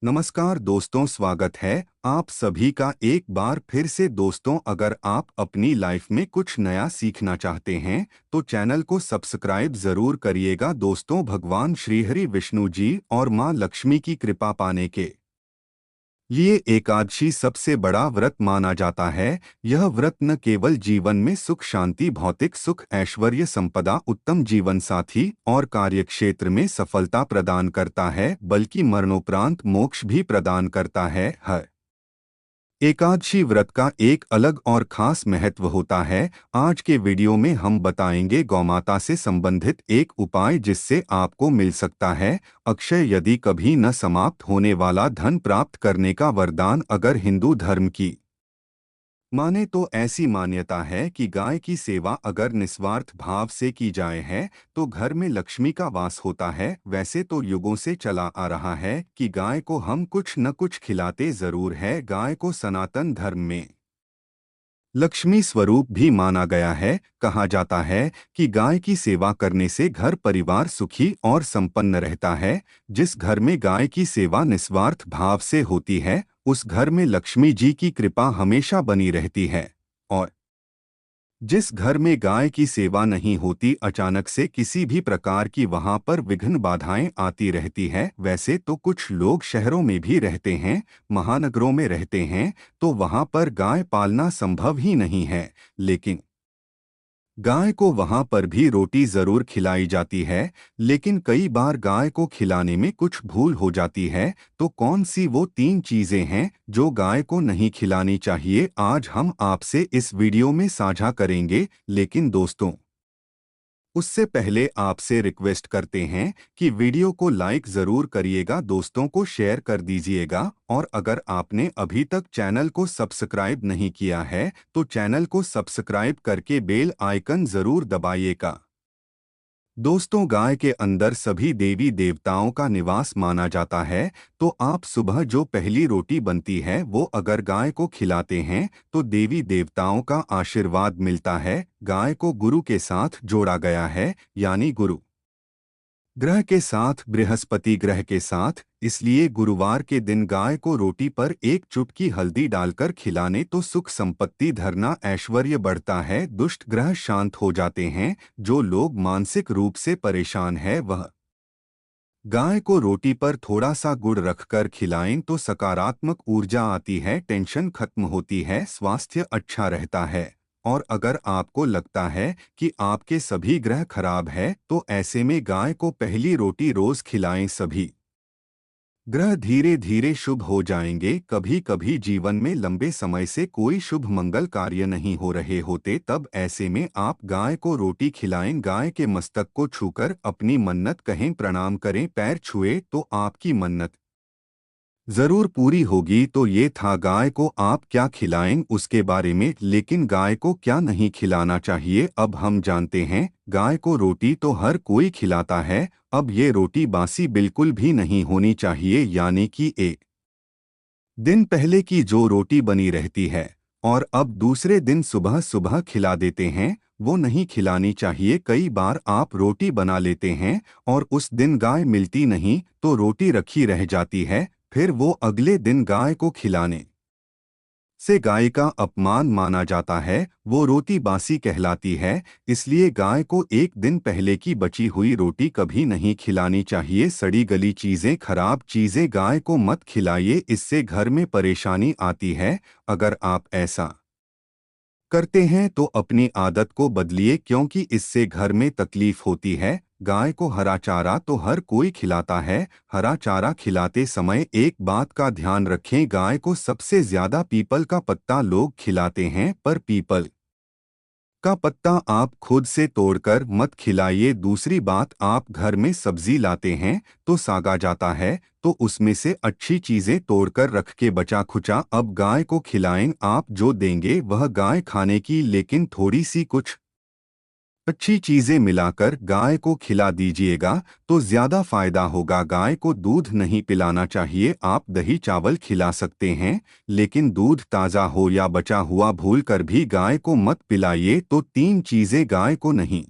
नमस्कार दोस्तों, स्वागत है आप सभी का एक बार फिर से। दोस्तों, अगर आप अपनी लाइफ में कुछ नया सीखना चाहते हैं तो चैनल को सब्सक्राइब जरूर करिएगा। दोस्तों, भगवान श्रीहरि विष्णु जी और मां लक्ष्मी की कृपा पाने के लिए एकादशी सबसे बड़ा व्रत माना जाता है। यह व्रत न केवल जीवन में सुख शांति, भौतिक सुख, ऐश्वर्य, संपदा, उत्तम जीवन साथी और कार्यक्षेत्र में सफलता प्रदान करता है, बल्कि मरणोपरांत मोक्ष भी प्रदान करता है। एकादशी व्रत का एक अलग और खास महत्व होता है। आज के वीडियो में हम बताएंगे गौमाता से संबंधित एक उपाय जिससे आपको मिल सकता है अक्षय, यदि कभी न समाप्त होने वाला धन प्राप्त करने का वरदान। अगर हिंदू धर्म की माने तो ऐसी मान्यता है कि गाय की सेवा अगर निस्वार्थ भाव से की जाए है तो घर में लक्ष्मी का वास होता है। वैसे तो युगों से चला आ रहा है कि गाय को हम कुछ न कुछ खिलाते जरूर है। गाय को सनातन धर्म में लक्ष्मी स्वरूप भी माना गया है। कहा जाता है कि गाय की सेवा करने से घर परिवार सुखी और संपन्न रहता है। जिस घर में गाय की सेवा निस्वार्थ भाव से होती है उस घर में लक्ष्मी जी की कृपा हमेशा बनी रहती है। और जिस घर में गाय की सेवा नहीं होती, अचानक से किसी भी प्रकार की वहां पर विघ्न बाधाएं आती रहती है। वैसे तो कुछ लोग शहरों में भी रहते हैं, महानगरों में रहते हैं, तो वहां पर गाय पालना संभव ही नहीं है। लेकिन गाय को वहां पर भी रोटी जरूर खिलाई जाती है। लेकिन कई बार गाय को खिलाने में कुछ भूल हो जाती है। तो कौन सी वो 3 चीजें हैं जो गाय को नहीं खिलानी चाहिए, आज हम आपसे इस वीडियो में साझा करेंगे। लेकिन दोस्तों, उससे पहले आपसे रिक्वेस्ट करते हैं कि वीडियो को लाइक जरूर करिएगा, दोस्तों को शेयर कर दीजिएगा, और अगर आपने अभी तक चैनल को सब्सक्राइब नहीं किया है तो चैनल को सब्सक्राइब करके बेल आइकन जरूर दबाइएगा। दोस्तों, गाय के अंदर सभी देवी देवताओं का निवास माना जाता है। तो आप सुबह जो पहली रोटी बनती है वो अगर गाय को खिलाते हैं तो देवी देवताओं का आशीर्वाद मिलता है। गाय को गुरु के साथ जोड़ा गया है, यानी गुरु ग्रह के साथ, बृहस्पति ग्रह के साथ, इसलिए गुरुवार के दिन गाय को रोटी पर एक चुटकी हल्दी डालकर खिलाने तो सुख संपत्ति, धरना, ऐश्वर्य बढ़ता है, दुष्ट ग्रह शांत हो जाते हैं। जो लोग मानसिक रूप से परेशान है वह गाय को रोटी पर थोड़ा सा गुड़ रखकर खिलाएं तो सकारात्मक ऊर्जा आती है, टेंशन खत्म होती है, स्वास्थ्य अच्छा रहता है। और अगर आपको लगता है कि आपके सभी ग्रह खराब है तो ऐसे में गाय को पहली रोटी रोज खिलाएं। सभी ग्रह धीरे धीरे शुभ हो जाएंगे। कभी कभी जीवन में लंबे समय से कोई शुभ मंगल कार्य नहीं हो रहे होते, तब ऐसे में आप गाय को रोटी खिलाएं। गाय के मस्तक को छूकर अपनी मन्नत कहें, प्रणाम करें, पैर छुए तो आपकी मन्नत जरूर पूरी होगी। तो ये था गाय को आप क्या खिलाएं उसके बारे में। लेकिन गाय को क्या नहीं खिलाना चाहिए अब हम जानते हैं। गाय को रोटी तो हर कोई खिलाता है, अब ये रोटी बासी बिल्कुल भी नहीं होनी चाहिए, यानी कि एक दिन पहले की जो रोटी बनी रहती है और अब दूसरे दिन सुबह सुबह खिला देते हैं, वो नहीं खिलानी चाहिए। कई बार आप रोटी बना लेते हैं और उस दिन गाय मिलती नहीं तो रोटी रखी रह जाती है, फिर वो अगले दिन गाय को खिलाने से गाय का अपमान माना जाता है, वो रोटी बासी कहलाती है। इसलिए गाय को एक दिन पहले की बची हुई रोटी कभी नहीं खिलानी चाहिए। सड़ी गली चीजें, खराब चीजें गाय को मत खिलाइए, इससे घर में परेशानी आती है। अगर आप ऐसा करते हैं तो अपनी आदत को बदलिए, क्योंकि इससे घर में तकलीफ होती है। गाय को हरा चारा तो हर कोई खिलाता है, हरा चारा खिलाते समय एक बात का ध्यान रखें, गाय को सबसे ज्यादा पीपल का पत्ता लोग खिलाते हैं, पर पीपल का पत्ता आप खुद से तोड़कर मत खिलाइए। दूसरी बात, आप घर में सब्जी लाते हैं तो सागा जाता है तो उसमें से अच्छी चीजें तोड़कर रख के बचा खुचा अब गाय को खिलाएं। आप जो देंगे वह गाय खाने की, लेकिन थोड़ी सी कुछ अच्छी चीजें मिलाकर गाय को खिला दीजिएगा तो ज्यादा फायदा होगा। गाय को दूध नहीं पिलाना चाहिए, आप दही चावल खिला सकते हैं, लेकिन दूध ताज़ा हो या बचा हुआ भूल कर भी गाय को मत पिलाइए। तो 3 चीजें गाय को नहीं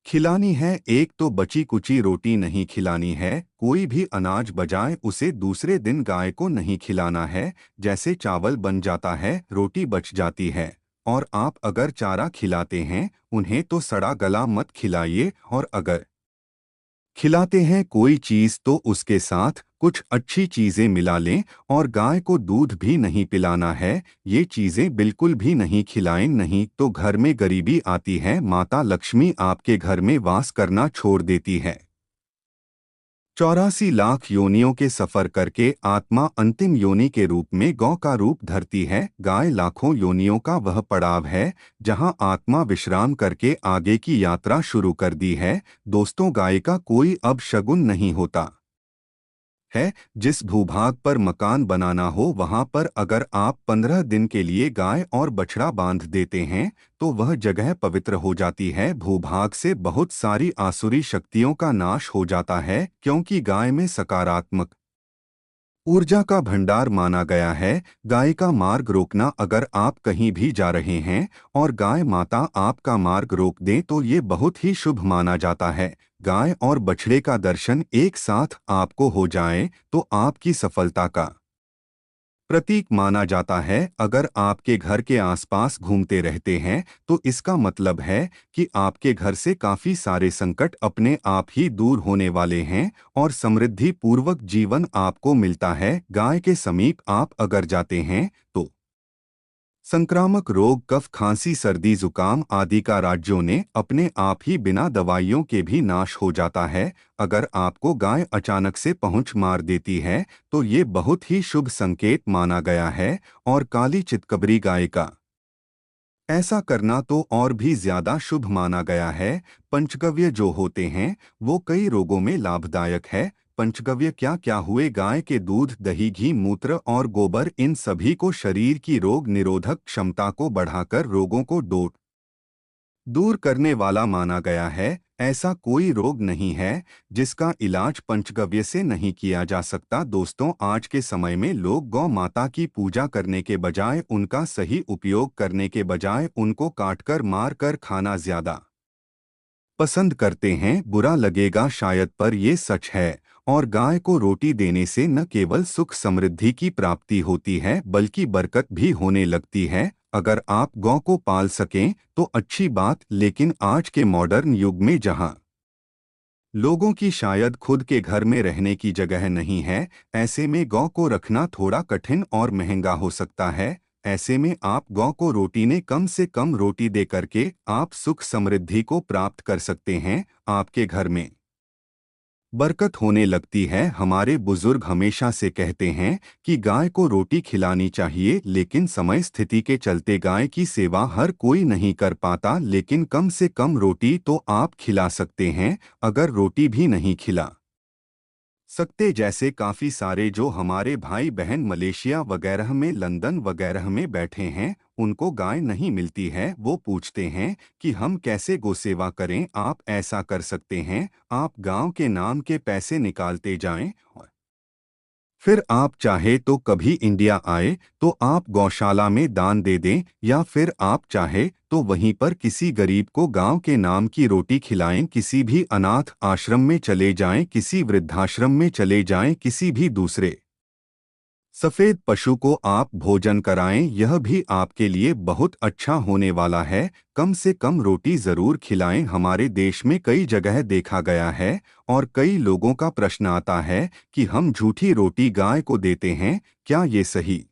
खिलानी है, एक तो बची कुची रोटी नहीं खिलानी है। कोई भी अनाज बजाए उसे दूसरे दिन गाय को नहीं खिलाना है। जैसे चावल बन जाता है, रोटी बच जाती है। और आप अगर चारा खिलाते हैं उन्हें तो सड़ा गला मत खिलाइए, और अगर खिलाते हैं कोई चीज तो उसके साथ कुछ अच्छी चीजें मिला लें। और गाय को दूध भी नहीं पिलाना है, ये चीजें बिल्कुल भी नहीं खिलाएं, नहीं तो घर में गरीबी आती है, माता लक्ष्मी आपके घर में वास करना छोड़ देती है। 84 लाख योनियों के सफर करके आत्मा अंतिम योनि के रूप में गौ का रूप धरती है। गाय लाखों योनियों का वह पड़ाव है जहां आत्मा विश्राम करके आगे की यात्रा शुरू कर दी है। दोस्तों, गाय का कोई अब शगुन नहीं होता है। जिस भूभाग पर मकान बनाना हो वहां पर अगर आप 15 दिन के लिए गाय और बछड़ा बांध देते हैं तो वह जगह पवित्र हो जाती है। भूभाग से बहुत सारी आसुरी शक्तियों का नाश हो जाता है, क्योंकि गाय में सकारात्मक ऊर्जा का भंडार माना गया है। गाय का मार्ग रोकना, अगर आप कहीं भी जा रहे हैं और गाय माता आपका मार्ग रोक दें तो ये बहुत ही शुभ माना जाता है। गाय और बछड़े का दर्शन एक साथ आपको हो जाए तो आपकी सफलता का प्रतीक माना जाता है। अगर आपके घर के आसपास घूमते रहते हैं तो इसका मतलब है कि आपके घर से काफी सारे संकट अपने आप ही दूर होने वाले हैं और समृद्धि पूर्वक जीवन आपको मिलता है। गाय के समीप आप अगर जाते हैं तो संक्रामक रोग, कफ, खांसी, सर्दी, जुकाम आदि का राज्यों ने अपने आप ही बिना दवाइयों के भी नाश हो जाता है। अगर आपको गाय अचानक से पहुंच मार देती है तो ये बहुत ही शुभ संकेत माना गया है। और काली चितकबरी गाय का ऐसा करना तो और भी ज्यादा शुभ माना गया है। पंचगव्य जो होते हैं वो कई रोगों में लाभदायक है। पंचगव्य क्या क्या हुए? गाय के दूध, दही, घी, मूत्र और गोबर, इन सभी को शरीर की रोग निरोधक क्षमता को बढ़ाकर रोगों को दूर करने वाला माना गया है। ऐसा कोई रोग नहीं है जिसका इलाज पंचगव्य से नहीं किया जा सकता। दोस्तों, आज के समय में लोग गौ माता की पूजा करने के बजाय, उनका सही उपयोग करने के बजाय उनको काटकर मार कर खाना ज्यादा पसंद करते हैं। बुरा लगेगा शायद, पर ये सच है। और गाय को रोटी देने से न केवल सुख समृद्धि की प्राप्ति होती है बल्कि बरकत भी होने लगती है। अगर आप गौ को पाल सकें तो अच्छी बात, लेकिन आज के मॉडर्न युग में जहां लोगों की शायद खुद के घर में रहने की जगह नहीं है, ऐसे में गौ को रखना थोड़ा कठिन और महंगा हो सकता है। ऐसे में आप गौ को रोटी ने कम से कम रोटी दे करके आप सुख समृद्धि को प्राप्त कर सकते हैं। आपके घर में बरकत होने लगती है। हमारे बुजुर्ग हमेशा से कहते हैं कि गाय को रोटी खिलानी चाहिए, लेकिन समय स्थिति के चलते गाय की सेवा हर कोई नहीं कर पाता, लेकिन कम से कम रोटी तो आप खिला सकते हैं। अगर रोटी भी नहीं खिला सकते, जैसे काफ़ी सारे जो हमारे भाई बहन मलेशिया वगैरह में, लंदन वगैरह में बैठे हैं, उनको गाय नहीं मिलती है, वो पूछते हैं कि हम कैसे गोसेवा करें। आप ऐसा कर सकते हैं, आप गांव के नाम के पैसे निकालते जाएं, फिर आप चाहे तो कभी इंडिया आए तो आप गौशाला में दान दे दें, या फिर आप चाहे तो वहीं पर किसी गरीब को गांव के नाम की रोटी खिलाएं। किसी भी अनाथ आश्रम में चले जाएं, किसी वृद्धाश्रम में चले जाएं, किसी भी दूसरे सफेद पशु को आप भोजन कराएं, यह भी आपके लिए बहुत अच्छा होने वाला है। कम से कम रोटी जरूर खिलाएं। हमारे देश में कई जगह देखा गया है और कई लोगों का प्रश्न आता है कि हम झूठी रोटी गाय को देते हैं, क्या ये सही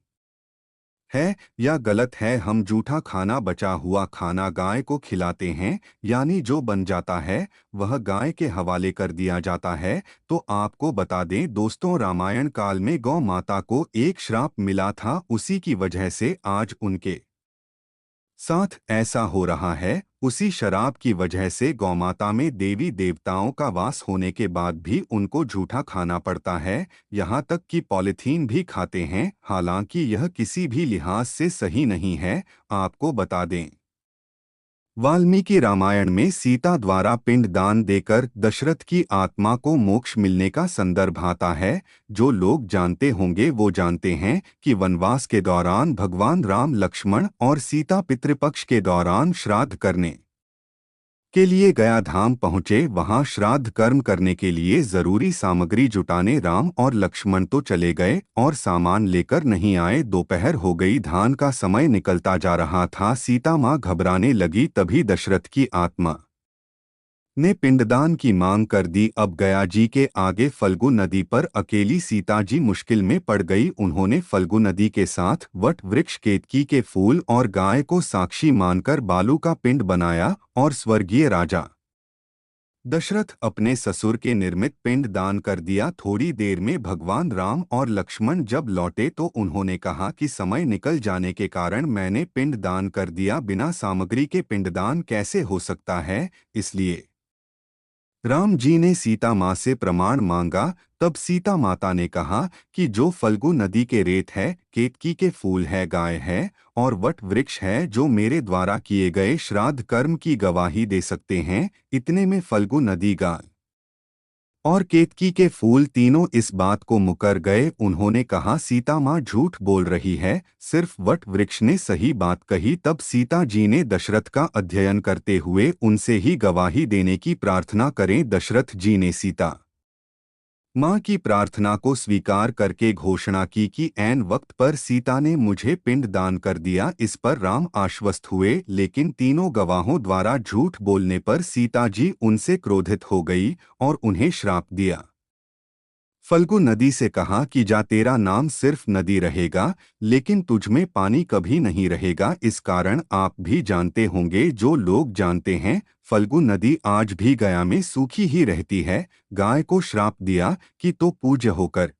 है या गलत है? हम जूठा खाना, बचा हुआ खाना गाय को खिलाते हैं, यानी जो बन जाता है वह गाय के हवाले कर दिया जाता है। तो आपको बता दें दोस्तों, रामायण काल में गौ माता को एक श्राप मिला था, उसी की वजह से आज उनके साथ ऐसा हो रहा है। उसी शराब की वजह से गौमाता में देवी देवताओं का वास होने के बाद भी उनको झूठा खाना पड़ता है, यहाँ तक कि पॉलिथीन भी खाते हैं। हालांकि यह किसी भी लिहाज से सही नहीं है। आपको बता दें, वाल्मीकि रामायण में सीता द्वारा पिंड दान देकर दशरथ की आत्मा को मोक्ष मिलने का संदर्भ आता है। जो लोग जानते होंगे वो जानते हैं कि वनवास के दौरान भगवान राम, लक्ष्मण और सीता पितृपक्ष के दौरान श्राद्ध करने के लिए गया धाम पहुँचे। वहां श्राद्ध कर्म करने के लिए जरूरी सामग्री जुटाने राम और लक्ष्मण तो चले गए और सामान लेकर नहीं आए। दोपहर हो गई, धान का समय निकलता जा रहा था। सीता माँ घबराने लगी। तभी दशरथ की आत्मा ने पिंडदान की मांग कर दी। अब गया जी के आगे फल्गु नदी पर अकेली सीता जी मुश्किल में पड़ गई। उन्होंने फल्गु नदी के साथ वट वृक्ष, केतकी के फूल और गाय को साक्षी मानकर बालू का पिंड बनाया और स्वर्गीय राजा दशरथ अपने ससुर के निर्मित पिंड दान कर दिया। थोड़ी देर में भगवान राम और लक्ष्मण जब लौटे तो उन्होंने कहा कि समय निकल जाने के कारण मैंने पिंड दान कर दिया। बिना सामग्री के पिंडदान कैसे हो सकता है? इसलिए राम जी ने सीता माँ से प्रमाण मांगा। तब सीता माता ने कहा कि जो फल्गु नदी के रेत है, केतकी के फूल है, गाय है और वट वृक्ष है, जो मेरे द्वारा किए गए श्राद्ध कर्म की गवाही दे सकते हैं। इतने में फल्गु नदी, गाय और केतकी के फूल तीनों इस बात को मुकर गए। उन्होंने कहा सीता माँ झूठ बोल रही है, सिर्फ वट वृक्ष ने सही बात कही। तब सीता जी ने दशरथ का अध्ययन करते हुए उनसे ही गवाही देने की प्रार्थना करें। दशरथ जी ने सीता माँ की प्रार्थना को स्वीकार करके घोषणा की कि ऐन वक्त पर सीता ने मुझे पिंड दान कर दिया। इस पर राम आश्वस्त हुए, लेकिन तीनों गवाहों द्वारा झूठ बोलने पर सीता जी उनसे क्रोधित हो गई और उन्हें श्राप दिया। फल्गु नदी से कहा कि जा, तेरा नाम सिर्फ नदी रहेगा, लेकिन तुझमें पानी कभी नहीं रहेगा। इस कारण आप भी जानते होंगे, जो लोग जानते हैं, फल्गु नदी आज भी गया में सूखी ही रहती है। गाय को श्राप दिया कि तो पूज्य होकर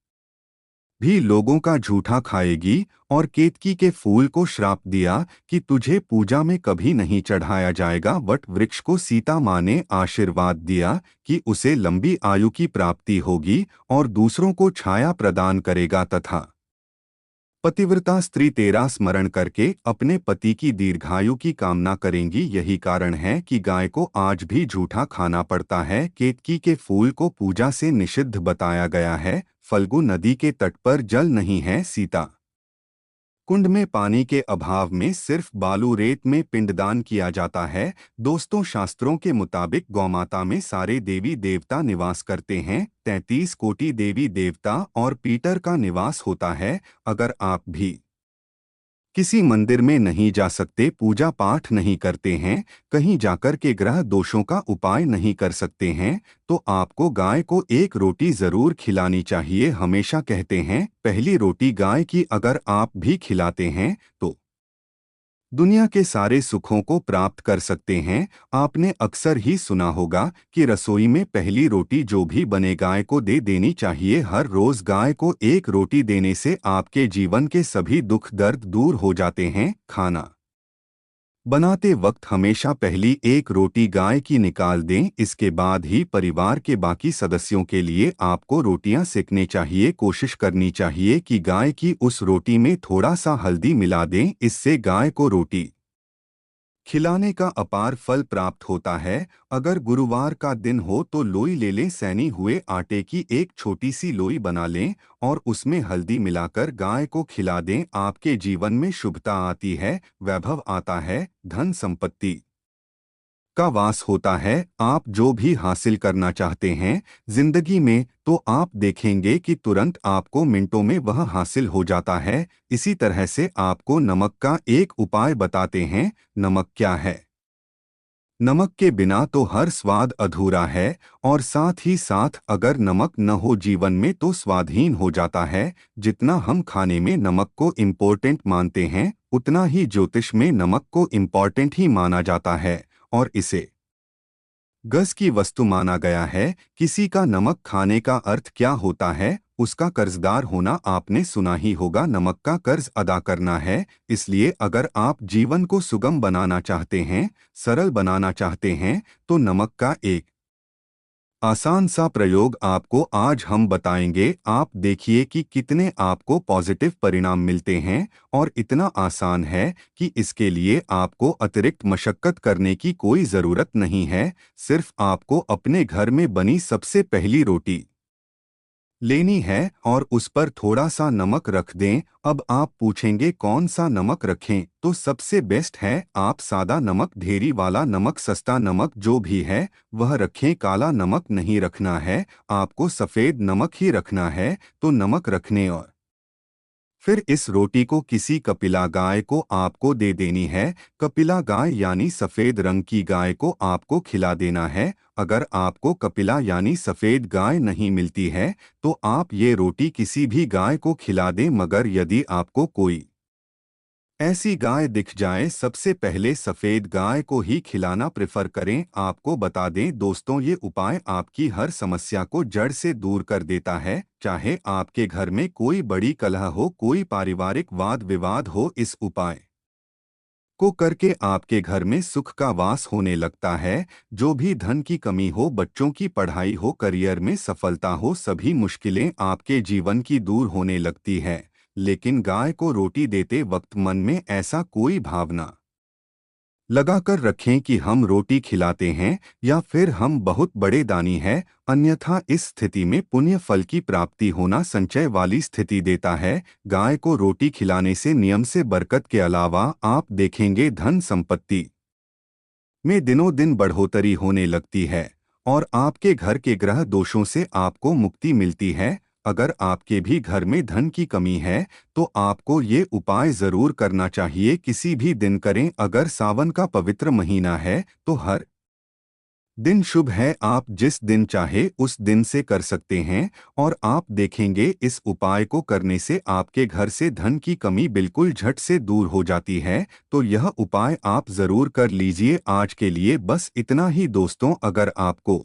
भी लोगों का झूठा खाएगी और केतकी के फूल को श्राप दिया कि तुझे पूजा में कभी नहीं चढ़ाया जाएगा। वट वृक्ष को सीता माँ ने आशीर्वाद दिया कि उसे लंबी आयु की प्राप्ति होगी और दूसरों को छाया प्रदान करेगा तथा पतिव्रता स्त्री तेरा स्मरण करके अपने पति की दीर्घायु की कामना करेंगी। यही कारण है कि गाय को आज भी झूठा खाना पड़ता है। केतकी के फूल को पूजा से निषिद्ध बताया गया है। फल्गु नदी के तट पर जल नहीं है। सीता कुंड में पानी के अभाव में सिर्फ बालू रेत में पिंडदान किया जाता है। दोस्तों, शास्त्रों के मुताबिक गौमाता में सारे देवी देवता निवास करते हैं। 33 कोटि देवी देवता और पीटर का निवास होता है। अगर आप भी किसी मंदिर में नहीं जा सकते, पूजा पाठ नहीं करते हैं, कहीं जाकर के ग्रह दोषों का उपाय नहीं कर सकते हैं, तो आपको गाय को एक रोटी जरूर खिलानी चाहिए। हमेशा कहते हैं, पहली रोटी गाय की अगर आप भी खिलाते हैं तो दुनिया के सारे सुखों को प्राप्त कर सकते हैं। आपने अक्सर ही सुना होगा कि रसोई में पहली रोटी जो भी बने गाय को दे देनी चाहिए। हर रोज गाय को एक रोटी देने से आपके जीवन के सभी दुख दर्द दूर हो जाते हैं। खाना बनाते वक्त हमेशा पहली एक रोटी गाय की निकाल दें, इसके बाद ही परिवार के बाकी सदस्यों के लिए आपको रोटियां सेकने चाहिए। कोशिश करनी चाहिए कि गाय की उस रोटी में थोड़ा सा हल्दी मिला दें, इससे गाय को रोटी खिलाने का अपार फल प्राप्त होता है। अगर गुरुवार का दिन हो तो लोई ले लें, सैनी हुए आटे की एक छोटी सी लोई बना लें और उसमें हल्दी मिलाकर गाय को खिला दें। आपके जीवन में शुभता आती है, वैभव आता है, धन संपत्ति का वास होता है। आप जो भी हासिल करना चाहते हैं जिंदगी में, तो आप देखेंगे कि तुरंत आपको मिनटों में वह हासिल हो जाता है। इसी तरह से आपको नमक का एक उपाय बताते हैं। नमक क्या है? नमक के बिना तो हर स्वाद अधूरा है और साथ ही साथ अगर नमक न हो जीवन में तो स्वादहीन हो जाता है। जितना हम खाने में नमक को इम्पोर्टेंट मानते हैं, उतना ही ज्योतिष में नमक को इम्पोर्टेंट ही माना जाता है और इसे गज की वस्तु माना गया है। किसी का नमक खाने का अर्थ क्या होता है? उसका कर्जदार होना। आपने सुना ही होगा, नमक का कर्ज अदा करना है। इसलिए अगर आप जीवन को सुगम बनाना चाहते हैं, सरल बनाना चाहते हैं, तो नमक का एक आसान सा प्रयोग आपको आज हम बताएंगे। आप देखिए कि कितने आपको पॉजिटिव परिणाम मिलते हैं और इतना आसान है कि इसके लिए आपको अतिरिक्त मशक्कत करने की कोई ज़रूरत नहीं है। सिर्फ आपको अपने घर में बनी सबसे पहली रोटी लेनी है और उस पर थोड़ा सा नमक रख दें। अब आप पूछेंगे कौन सा नमक रखें, तो सबसे बेस्ट है आप सादा नमक, ढेरी वाला नमक, सस्ता नमक जो भी है वह रखें। काला नमक नहीं रखना है, आपको सफ़ेद नमक ही रखना है। तो नमक रखने और फिर इस रोटी को किसी कपिला गाय को आपको दे देनी है। कपिला गाय यानी सफ़ेद रंग की गाय को आपको खिला देना है। अगर आपको कपिला यानी सफ़ेद गाय नहीं मिलती है तो आप ये रोटी किसी भी गाय को खिला दें, मगर यदि आपको कोई ऐसी गाय दिख जाए सबसे पहले सफ़ेद गाय को ही खिलाना प्रेफर करें। आपको बता दें दोस्तों, ये उपाय आपकी हर समस्या को जड़ से दूर कर देता है। चाहे आपके घर में कोई बड़ी कलह हो, कोई पारिवारिक वाद विवाद हो, इस उपाय को करके आपके घर में सुख का वास होने लगता है। जो भी धन की कमी हो, बच्चों की पढ़ाई हो, करियर में सफलता हो, सभी मुश्किलें आपके जीवन की दूर होने लगती है। लेकिन गाय को रोटी देते वक्त मन में ऐसा कोई भावना लगाकर रखें कि हम रोटी खिलाते हैं या फिर हम बहुत बड़े दानी हैं। अन्यथा इस स्थिति में पुण्य फल की प्राप्ति होना संचय वाली स्थिति देता है। गाय को रोटी खिलाने से नियम से बरकत के अलावा आप देखेंगे धन संपत्ति में दिनों दिन बढ़ोतरी होने लगती है और आपके घर के ग्रह दोषों से आपको मुक्ति मिलती है। अगर आपके भी घर में धन की कमी है तो आपको ये उपाय जरूर करना चाहिए। किसी भी दिन करें। अगर सावन का पवित्र महीना है तो हर दिन शुभ है, आप जिस दिन चाहे उस दिन से कर सकते हैं और आप देखेंगे इस उपाय को करने से आपके घर से धन की कमी बिल्कुल झट से दूर हो जाती है। तो यह उपाय आप ज़रूर कर लीजिए। आज के लिए बस इतना ही दोस्तों। अगर आपको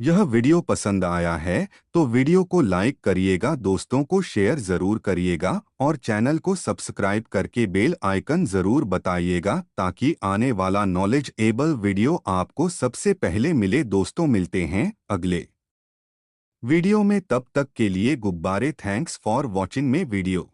यह वीडियो पसंद आया है तो वीडियो को लाइक करिएगा, दोस्तों को शेयर ज़रूर करिएगा और चैनल को सब्सक्राइब करके बेल आइकन ज़रूर बताइएगा ताकि आने वाला नॉलेज एबल वीडियो आपको सबसे पहले मिले। दोस्तों मिलते हैं अगले वीडियो में, तब तक के लिए गुब्बारे। थैंक्स फॉर वॉचिंग में वीडियो।